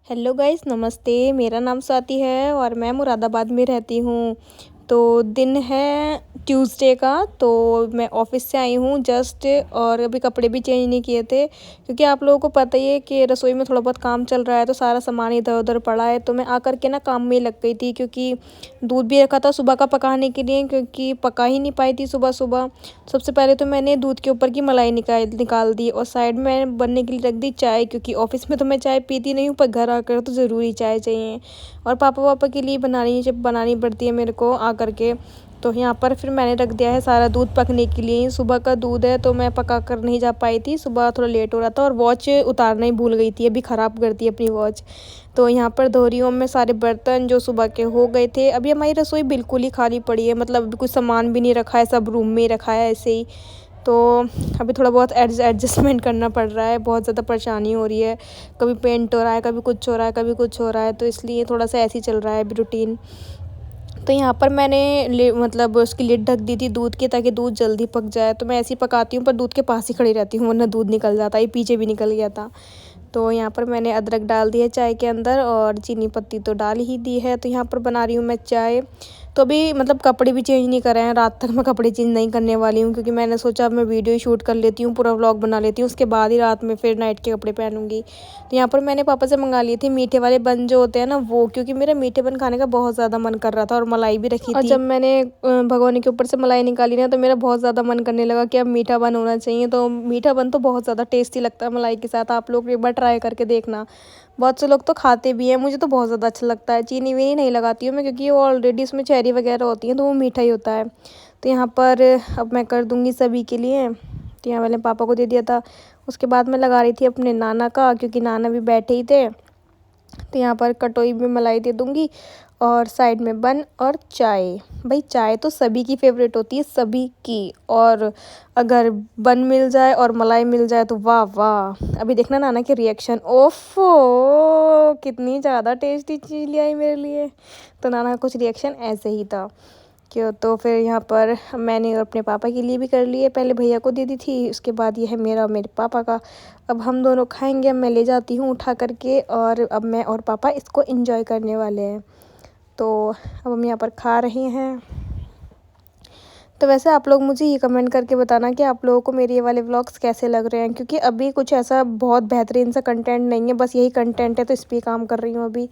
Hello guys, नमस्ते। मेरा नाम स्वाति है और मैं मुरादाबाद में रहती हूँ। तो दिन है ट्यूसडे का, तो मैं ऑफ़िस से आई हूँ जस्ट, और अभी कपड़े भी चेंज नहीं किए थे क्योंकि आप लोगों को पता ही है कि रसोई में थोड़ा बहुत काम चल रहा है, तो सारा सामान इधर-उधर पड़ा है। तो मैं आकर के ना काम में लग गई थी क्योंकि दूध भी रखा था सुबह का पकाने के लिए, क्योंकि पका ही नहीं पाई थी सुबह-सुबह। सबसे पहले तो मैंने दूध के ऊपर की मलाई निकाल दी और साइड में बनने के लिए रख दी चाय, क्योंकि ऑफ़िस में तो मैं चाय पीती नहीं हूँ, पर घर आकर तो ज़रूरी चाय चाहिए। और पापा के लिए बनानी पड़ती है मेरे को आकर के। तो यहाँ पर फिर मैंने रख दिया है सारा दूध पकने के लिए। सुबह का दूध है तो मैं पका कर नहीं जा पाई थी, सुबह थोड़ा लेट हो रहा था और वॉच उतारना ही भूल गई थी, अभी ख़राब कर दी अपनी वॉच। तो यहाँ पर धो रही हूँ मैं सारे बर्तन जो सुबह के हो गए थे। अभी हमारी रसोई बिल्कुल ही खाली पड़ी है, मतलब अभी कुछ सामान भी नहीं रखा है, सब रूम में ही रखा है ऐसे ही। तो अभी थोड़ा बहुत एडजस्टमेंट करना पड़ रहा है, बहुत ज़्यादा परेशानी हो रही है। कभी पेंट हो रहा है, कभी कुछ हो रहा है, कभी कुछ हो रहा है, तो इसलिए थोड़ा सा ऐसे ही चल रहा है अभी रूटीन। तो यहाँ पर मैंने मतलब उसकी लिड ढक दी थी दूध की, ताकि दूध जल्दी पक जाए। तो मैं ऐसे ही पकाती हूँ, पर दूध के पास ही खड़ी रहती हूँ वरना दूध निकल जाता है, ये पीछे भी निकल गया था। तो यहाँ पर मैंने अदरक डाल दिया चाय के अंदर और चीनी पत्ती तो डाल ही दी है। तो यहाँ पर बना रही हूँ मैं चाय। तो अभी मतलब कपड़े भी चेंज नहीं करे हैं, रात तक मैं कपड़े चेंज नहीं करने वाली हूँ, क्योंकि मैंने सोचा अब मैं वीडियो ही शूट कर लेती हूँ, पूरा व्लॉग बना लेती हूँ, उसके बाद ही रात में फिर नाइट के कपड़े पहनूँगी। तो यहाँ पर मैंने पापा से मंगा लिए थे मीठे वाले बन जो होते हैं ना वो, क्योंकि मेरा मीठे बन खाने का बहुत ज़्यादा मन कर रहा था और मलाई भी रखी थी। और जब मैंने भगोने के ऊपर से मलाई निकाली ना, तो मेरा बहुत ज़्यादा मन करने लगा कि अब मीठा बन होना चाहिए। तो मीठा बन तो बहुत ज़्यादा टेस्टी लगता है मलाई के साथ, आप लोग एक बार ट्राई करके देखना। बहुत से लोग तो खाते भी हैं, मुझे तो बहुत ज़्यादा अच्छा लगता है। चीनी वीनी नहीं लगाती हूँ मैं, क्योंकि वो ऑलरेडी उसमें चेरी वगैरह होती हैं, तो वो मीठा ही होता है। तो यहाँ पर अब मैं कर दूँगी सभी के लिए। तो यहाँ मैंने पापा को दे दिया था। उसके बाद मैं लगा रही थी अपने नाना का, क्योंकि नाना भी बैठे ही थे। तो यहाँ पर कटोरी में मलाई दे दूँगी और साइड में बन और चाय। भाई चाय तो सभी की फेवरेट होती है, सभी की। और अगर बन मिल जाए और मलाई मिल जाए तो वाह वाह। अभी देखना नाना के रिएक्शन, ओफो कितनी ज़्यादा टेस्टी चीज़ ले आई मेरे लिए। तो नाना का कुछ रिएक्शन ऐसे ही था। क्यों, तो फिर यहाँ पर मैंने और अपने पापा के लिए भी कर लिए, पहले भैया को दे दी थी, उसके बाद ये है मेरा और मेरे पापा का। अब हम दोनों खाएंगे, अब मैं ले जाती हूँ उठा करके, और अब मैं और पापा इसको एंजॉय करने वाले हैं। तो अब हम यहाँ पर खा रहे हैं। तो वैसे आप लोग मुझे ये कमेंट करके बताना कि आप लोगों को मेरे ये वाले व्लॉग्स कैसे लग रहे हैं, क्योंकि अभी कुछ ऐसा बहुत बेहतरीन सा कंटेंट नहीं है, बस यही कंटेंट है, तो इस पर काम कर रही हूँ अभी।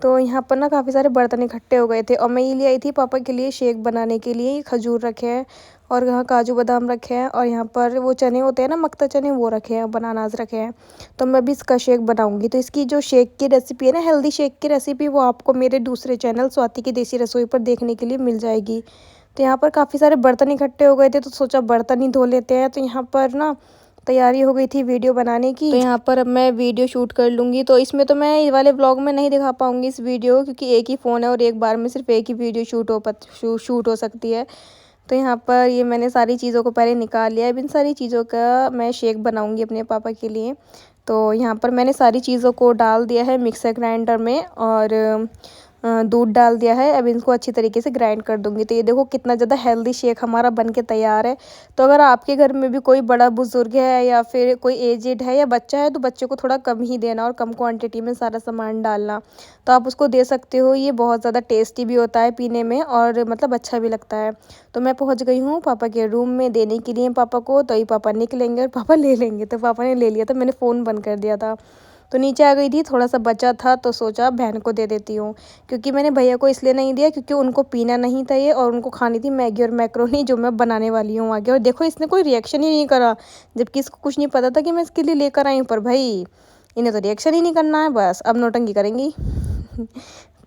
तो यहाँ पर ना काफ़ी सारे बर्तन इकट्ठे हो गए थे और मैं ये ले आई थी पापा के लिए शेक बनाने के लिए। खजूर रखे हैं और यहाँ काजू बादाम रखे हैं, और यहाँ पर वो चने होते हैं ना, मक्ता चने, वो रखे हैं, बनानास रखे हैं। तो मैं भी इसका शेक बनाऊँगी। तो इसकी जो शेक की रेसिपी है ना, हेल्दी शेक की रेसिपी, वो आपको मेरे दूसरे चैनल स्वाति की देसी रसोई पर देखने के लिए मिल जाएगी। तो यहाँ पर काफ़ी सारे बर्तन इकट्ठे हो गए थे, तो सोचा बर्तन ही धो लेते हैं। तो यहाँ पर ना तैयारी हो गई थी वीडियो बनाने की। तो यहाँ पर अब मैं वीडियो शूट कर लूँगी। तो इसमें तो मैं ये वाले व्लॉग में नहीं दिखा पाऊँगी इस वीडियो, क्योंकि एक ही फ़ोन है और एक बार में सिर्फ एक ही वीडियो शूट हो सकती है। तो यहाँ पर ये मैंने सारी चीज़ों को पहले निकाल लिया। अब इन सारी चीज़ों का मैं शेक बनाऊँगी अपने पापा के लिए। तो यहाँ पर मैंने सारी चीज़ों को डाल दिया है मिक्सर ग्राइंडर में, और दूध डाल दिया है। अब इनको अच्छी तरीके से ग्राइंड कर दूँगी। तो ये देखो कितना ज़्यादा हेल्दी शेक हमारा बन के तैयार है। तो अगर आपके घर में भी कोई बड़ा बुज़ुर्ग है या फिर कोई एजेड है या बच्चा है, तो बच्चे को थोड़ा कम ही देना और कम क्वांटिटी में सारा सामान डालना, तो आप उसको दे सकते हो। ये बहुत ज़्यादा टेस्टी भी होता है पीने में, और मतलब अच्छा भी लगता है। तो मैं पहुँच गई हूँ पापा के रूम में देने के लिए पापा को। तो ये पापा निकलेंगे और पापा ले लेंगे। तो पापा ने ले लिया था, मैंने फ़ोन बंद कर दिया था। तो नीचे आ गई थी, थोड़ा सा बचा था, तो सोचा बहन को दे देती हूँ, क्योंकि मैंने भैया को इसलिए नहीं दिया क्योंकि उनको पीना नहीं था ये, और उनको खानी थी मैगी और मैक्रोनी, जो मैं बनाने वाली हूँ आगे। और देखो इसने कोई रिएक्शन ही नहीं करा, जबकि इसको कुछ नहीं पता था कि मैं इसके लिए लेकर आई हूँ, पर भाई इन्हें तो रिएक्शन ही नहीं करना है, बस अब नौटंकी करेंगी।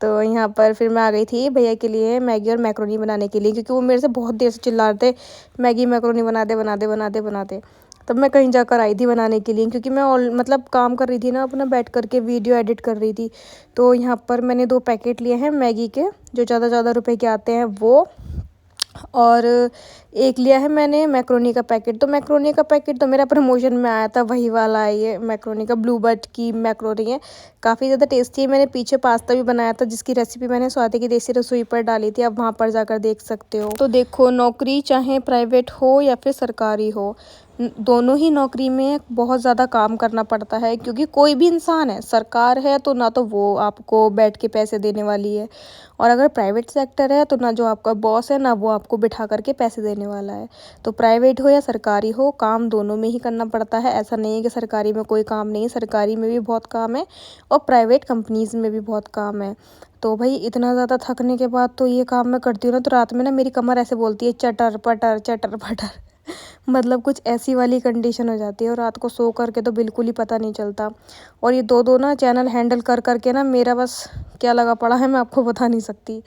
तो यहाँ पर फिर मैं आ गई थी भैया के लिए मैगी और मैक्रोनी बनाने के लिए, क्योंकि वो मेरे से बहुत देर से चिल्ला रहे थे मैगी मैक्रोनी बना दे बना दे बना दे बना दे। तब मैं कहीं जाकर आई थी बनाने के लिए, क्योंकि मैं मतलब काम कर रही थी ना अपना, बैठ करके वीडियो एडिट कर रही थी। तो यहाँ पर मैंने 2 पैकेट लिए हैं मैगी के, जो ज़्यादा रुपए के आते हैं वो, और एक लिया है मैंने मैक्रोनी का पैकेट। तो मैक्रोनी का पैकेट तो मेरा प्रमोशन में आया था, वही वाला है ये मैक्रोनी का, ब्लू बर्ड की मैक्रोनी है, काफ़ी ज़्यादा टेस्टी है। मैंने पीछे पास्ता भी बनाया था, जिसकी रेसिपी मैंने स्वाति की देसी रसोई पर डाली थी, आप वहाँ पर जाकर देख सकते हो। तो देखो, नौकरी चाहे प्राइवेट हो या फिर सरकारी हो, दोनों ही नौकरी में बहुत ज़्यादा काम करना पड़ता है, क्योंकि कोई भी इंसान है, सरकार है तो ना तो वो आपको बैठ के पैसे देने वाली है, और अगर प्राइवेट सेक्टर है तो ना जो आपका बॉस है ना वो आपको बिठा करके पैसे देने वाला है। तो प्राइवेट हो या सरकारी हो, काम दोनों में ही करना पड़ता है। ऐसा नहीं है कि सरकारी में कोई काम नहीं है, सरकारी में भी बहुत काम है और प्राइवेट कंपनीज़ में भी बहुत काम है। तो भाई इतना ज़्यादा थकने के बाद तो ये काम मैं करती हूँ ना, तो रात में ना मेरी कमर ऐसे बोलती है चटर पटर चटर पटर। मतलब कुछ ऐसी वाली कंडीशन हो जाती है, और रात को सो करके तो बिल्कुल ही पता नहीं चलता। और ये दो दो ना चैनल हैंडल कर करके ना मेरा बस क्या लगा पड़ा है, मैं आपको बता नहीं सकती।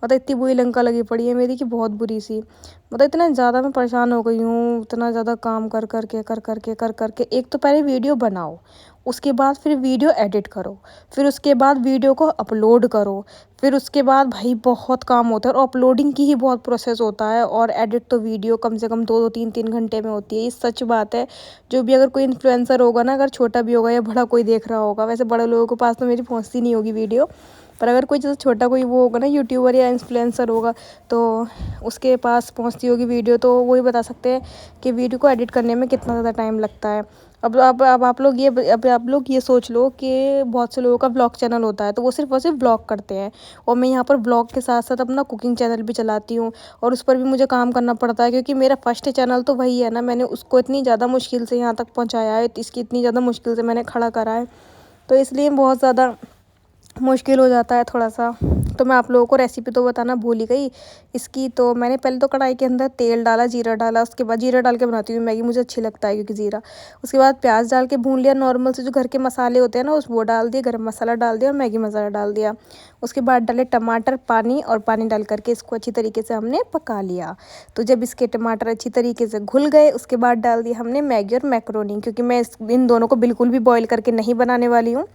मतलब इतनी बुरी लंका लगी पड़ी है मेरी कि बहुत बुरी सी। मतलब इतना ज़्यादा मैं परेशान हो गई हूँ, इतना ज़्यादा काम कर करके एक तो पहले वीडियो बनाओ, उसके बाद फिर वीडियो एडिट करो, फिर उसके बाद वीडियो को अपलोड करो, फिर उसके बाद भाई बहुत काम होता है, और अपलोडिंग की ही बहुत प्रोसेस होता है, और एडिट तो वीडियो कम से कम 2-2 3-3 घंटे में होती है। ये सच बात है। जो भी अगर कोई इन्फ्लुएंसर होगा ना, अगर छोटा भी होगा या बड़ा कोई देख रहा होगा, वैसे बड़े लोगों के पास तो मेरी पहुँचती नहीं होगी वीडियो, पर अगर कोई जैसे छोटा कोई वो होगा ना, यूट्यूबर या इन्फ्लुएंसर होगा, तो उसके पास पहुँचती होगी वीडियो, तो वही बता सकते हैं कि वीडियो को एडिट करने में कितना ज़्यादा टाइम लगता है। अब आप लोग ये सोच लो कि बहुत से लोगों का ब्लॉग चैनल होता है, तो वो सिर्फ और सिर्फ ब्लॉग करते हैं, और मैं यहाँ पर ब्लॉग के साथ साथ अपना कुकिंग चैनल भी चलाती हूँ, और उस पर भी मुझे काम करना पड़ता है, क्योंकि मेरा फर्स्ट चैनल तो वही है ना, मैंने उसको इतनी ज़्यादा मुश्किल से यहाँ तक पहुँचाया है, इसकी इतनी ज़्यादा मुश्किल से मैंने खड़ा करा है, तो इसलिए बहुत ज़्यादा मुश्किल हो जाता है थोड़ा-सा। तो मैं आप लोगों को रेसिपी तो बताना भूल ही गई इसकी। तो मैंने पहले तो कढ़ाई के अंदर तेल डाला, जीरा डाला, उसके बाद जीरा डाल के बनाती हूँ मैगी, मुझे अच्छी लगता है क्योंकि जीरा। उसके बाद प्याज़ डाल के भून लिया, नॉर्मल से जो घर के मसाले होते हैं ना, वो डाल दिए, गरम मसाला डाल दिया और मैगी मसाला डाल दिया। उसके बाद डाले टमाटर, पानी, और पानी डाल कर के इसको अच्छी तरीके से हमने पका लिया। तो जब इसके टमाटर अच्छी तरीके से घुल गए, उसके बाद डाल दिया हमने मैगी और मैक्रोनी, क्योंकि मैं इन दोनों को बिल्कुल भी बॉयल करके नहीं बनाने वाली हूँ,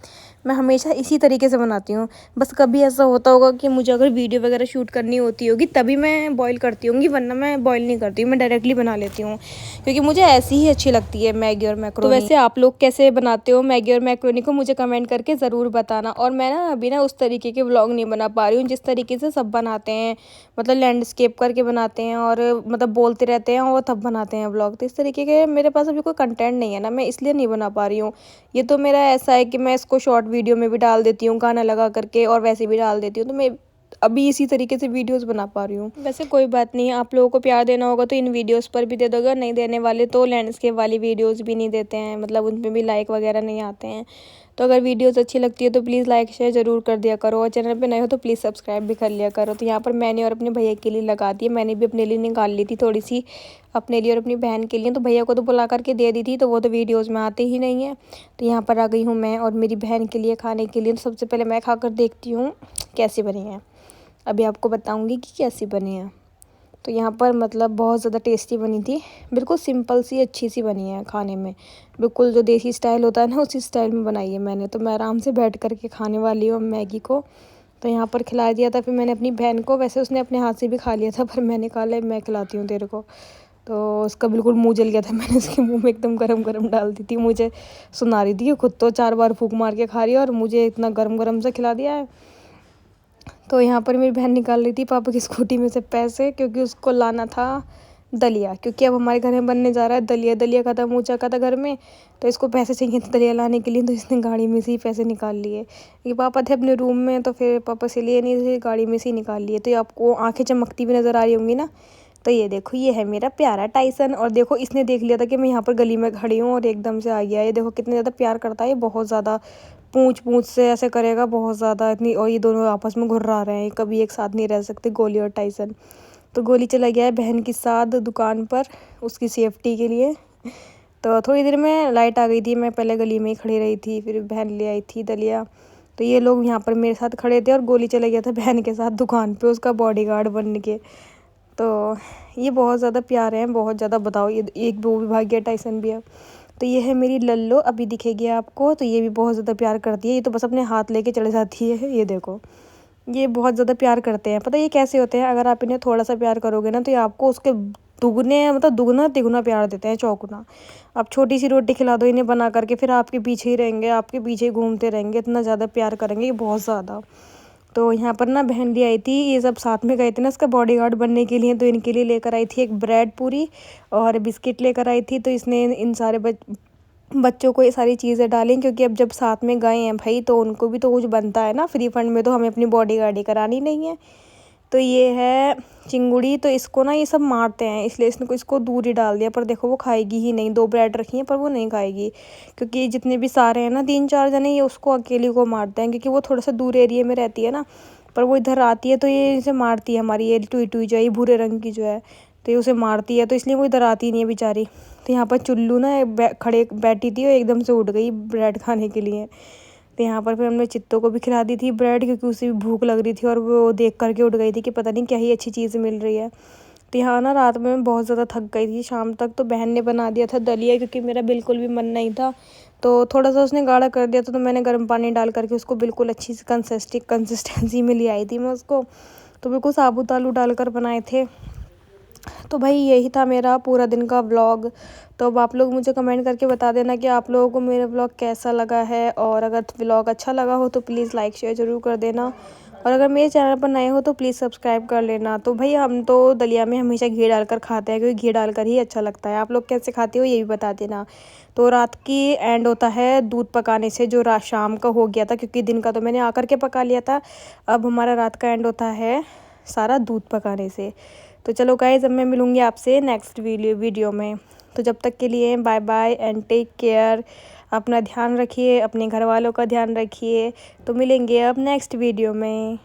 मैं हमेशा इसी तरीके से बनाती हूँ। बस कभी ऐसा होता होगा कि मुझे अगर वीडियो वगैरह शूट करनी होती होगी तभी मैं बॉईल करती होंगी, वरना मैं बॉईल नहीं करती हूँ, मैं डायरेक्टली बना लेती हूँ, क्योंकि मुझे ऐसी ही अच्छी लगती है मैगी और मैक्रोनी। तो वैसे आप लोग कैसे बनाते हो मैगी और मैक्रोनी को मुझे कमेंट करके ज़रूर बताना। और मैं ना अभी ना उस तरीके के व्लॉग नहीं बना पा रही हूँ जिस तरीके से सब बनाते हैं, मतलब लैंडस्केप करके बनाते हैं, और मतलब बोलते रहते हैं और तब बनाते हैं व्लॉग। तो इस तरीके के मेरे पास अभी कोई कंटेंट नहीं है ना, मैं इसलिए नहीं बना पा रही हूँ। ये तो मेरा ऐसा है कि मैं इसको शॉर्ट वीडियो में भी डाल देती हूँ गाना लगा करके, और वैसे भी डाल देती हूँ, तो मैं अभी इसी तरीके से वीडियोस बना पा रही हूँ। वैसे कोई बात नहीं, आप लोगों को प्यार देना होगा तो इन वीडियोस पर भी दे दोगे, नहीं देने वाले तो लैंडस्केप वाली वीडियोस भी नहीं देते हैं, मतलब उनपे भी लाइक वगैरह नहीं आते हैं। तो अगर वीडियोस अच्छी लगती है तो प्लीज़ लाइक शेयर ज़रूर कर दिया करो, और चैनल पे नए हो तो प्लीज़ सब्सक्राइब भी कर लिया करो। तो यहाँ पर मैंने और अपने भैया के लिए लगा दी है, मैंने भी अपने लिए निकाल ली थी थोड़ी सी, अपने लिए और अपनी बहन के लिए। तो भैया को तो बुला करके दे दी थी, तो वो तो वीडियोज़ में आते ही नहीं है। तो यहाँ पर आ गई हूँ मैं और मेरी बहन के लिए खाने के लिए। तो सबसे पहले मैं खाकर देखती हूँ कैसी बनी है, अभी आपको बताऊँगी कि कैसी बनी है। तो यहाँ पर मतलब बहुत ज़्यादा टेस्टी बनी थी, बिल्कुल सिंपल सी अच्छी सी बनी है खाने में, बिल्कुल जो देसी स्टाइल होता है ना उसी स्टाइल में बनाई है मैंने। तो मैं आराम से बैठ कर के खाने वाली हूँ मैगी को। तो यहाँ पर खिला दिया था फिर मैंने अपनी बहन को, वैसे उसने अपने हाथ से भी खा लिया था, पर मैंने कहा ले मैं खिलाती हूँ तेरे को। तो उसका बिल्कुल मुँह जल गया था, मैंने उसके मुँह में एकदम गरम गरम डाल दी थी। मुझे सुना रही थी कि खुद तो 4 बार फूंक मार के खा रही है और मुझे इतना गरम गरम से खिला दिया है। तो यहाँ पर मेरी बहन निकाल रही थी पापा की स्कूटी में से पैसे, क्योंकि उसको लाना था दलिया, क्योंकि अब हमारे घर में बनने जा रहा है दलिया। दलिया ख़त्म हो चुका था घर में, तो इसको पैसे चाहिए थे दलिया लाने के लिए, तो इसने गाड़ी में से ही पैसे निकाल लिए। ये पापा थे अपने रूम में, तो फिर पापा से लिए नहीं थे, गाड़ी में से ही निकाल लिए। तो ये आपको आंखें चमकती भी नज़र आ रही होंगी ना। तो ये देखो, ये है मेरा प्यारा टाइसन। और देखो इसने देख लिया था कि मैं यहाँ पर गली में खड़ी हूँ और एकदम से आ गया। ये देखो कितने ज़्यादा प्यार करता है, ये बहुत ज़्यादा पूँछ पूँछ से ऐसे करेगा बहुत ज़्यादा इतनी, और ये दोनों आपस में घुर्रा रहे हैं, कभी एक साथ नहीं रह सकते गोली और टाइसन। तो गोली चला गया है बहन के साथ दुकान पर उसकी सेफ्टी के लिए। तो थोड़ी देर में लाइट आ गई थी, मैं पहले गली में ही खड़ी रही थी, फिर बहन ले आई थी दलिया। तो ये लोग यहाँ पर मेरे साथ खड़े थे और गोली चला गया था बहन के साथ दुकान पे उसका बॉडीगार्ड बन के। तो ये बहुत ज़्यादा प्यारे हैं, बहुत ज़्यादा। बताओ, ये एक वो भी भाग गया, टाइसन भी है। तो ये है मेरी लल्लो, अभी दिखेगी आपको। तो ये भी बहुत ज़्यादा प्यार करती है, ये तो बस अपने हाथ लेके चले जाती है। ये देखो, ये बहुत ज़्यादा प्यार करते हैं। पता है ये कैसे होते हैं, अगर आप इन्हें थोड़ा सा प्यार करोगे ना तो ये आपको उसके दुगने मतलब दुगना तिगुना प्यार देते हैं, चौगुना। आप छोटी सी रोटी खिला दो इन्हें बना करके, फिर आपके पीछे ही रहेंगे, आपके पीछे ही घूमते रहेंगे, इतना ज़्यादा प्यार करेंगे ये, बहुत ज़्यादा। तो यहाँ पर ना बहन भी आई थी, ये सब साथ में गए थे ना इसका बॉडीगार्ड बनने के लिए, तो इनके लिए लेकर आई थी एक ब्रेड पूरी और बिस्किट लेकर आई थी। तो इसने इन सारे बच्चों को ये सारी चीज़ें डालें, क्योंकि अब जब साथ में गए हैं भाई तो उनको भी तो कुछ बनता है ना, फ्री फंड में तो हमें अपनी बॉडीगार्ड ही करानी नहीं है। तो ये है चिंगुड़ी, तो इसको ना ये सब मारते हैं, इसलिए इसको दूर ही डाल दिया। पर देखो वो खाएगी ही नहीं, 2 ब्रेड रखी हैं पर वो नहीं खाएगी, क्योंकि जितने भी सारे हैं ना 3-4 जने, ये उसको अकेली को मारते हैं, क्योंकि वो थोड़ा सा दूर एरिया में रहती है ना। पर वो इधर आती है तो ये इसे मारती है, हमारी ये टुई टुई जो है, भूरे रंग की जो है, तो ये उसे मारती है, तो इसलिए वो इधर आती नहीं है बेचारी। तो यहाँ पर चुल्लू ना खड़े बैठी थी और एकदम से उठ गई ब्रेड खाने के लिए। तो यहाँ पर फिर हमने चित्तों को भी खिला दी थी ब्रेड, क्योंकि उसे भी भूख लग रही थी और वो देख करके उठ गई थी कि पता नहीं क्या ही अच्छी चीज़ मिल रही है। तो यहाँ ना रात में मैं बहुत ज़्यादा थक गई थी शाम तक, तो बहन ने बना दिया था दलिया, क्योंकि मेरा बिल्कुल भी मन नहीं था। तो थोड़ा सा उसने गाढ़ा कर दिया था, तो मैंने गर्म पानी डाल करके उसको बिल्कुल अच्छी सी कंसिस्टेंसी में ले आई थी मैं उसको। तो बिल्कुल साबुत आलू डालकर बनाए थे। तो भाई यही था मेरा पूरा दिन का व्लॉग। तो अब आप लोग मुझे कमेंट करके बता देना कि आप लोगों को मेरा व्लॉग कैसा लगा है, और अगर व्लॉग अच्छा लगा हो तो प्लीज़ लाइक शेयर ज़रूर कर देना, और अगर मेरे चैनल पर नए हो तो प्लीज़ सब्सक्राइब कर लेना। तो भाई हम तो दलिया में हमेशा घी डालकर खाते हैं, क्योंकि घी डालकर ही अच्छा लगता है। आप लोग कैसे खाते हो ये भी बता देना। तो रात की एंड होता है दूध पकाने से, जो रात शाम का हो गया था, क्योंकि दिन का तो मैंने आकर के पका लिया था। अब हमारा रात का एंड होता है सारा दूध पकाने से। तो चलो गाइस, अब मैं मिलूँगी आपसे नेक्स्ट वीडियो में। तो जब तक के लिए bye bye and take care. अपना ध्यान रखिए, अपने घर वालों का ध्यान रखिए। तो मिलेंगे अब नेक्स्ट वीडियो में।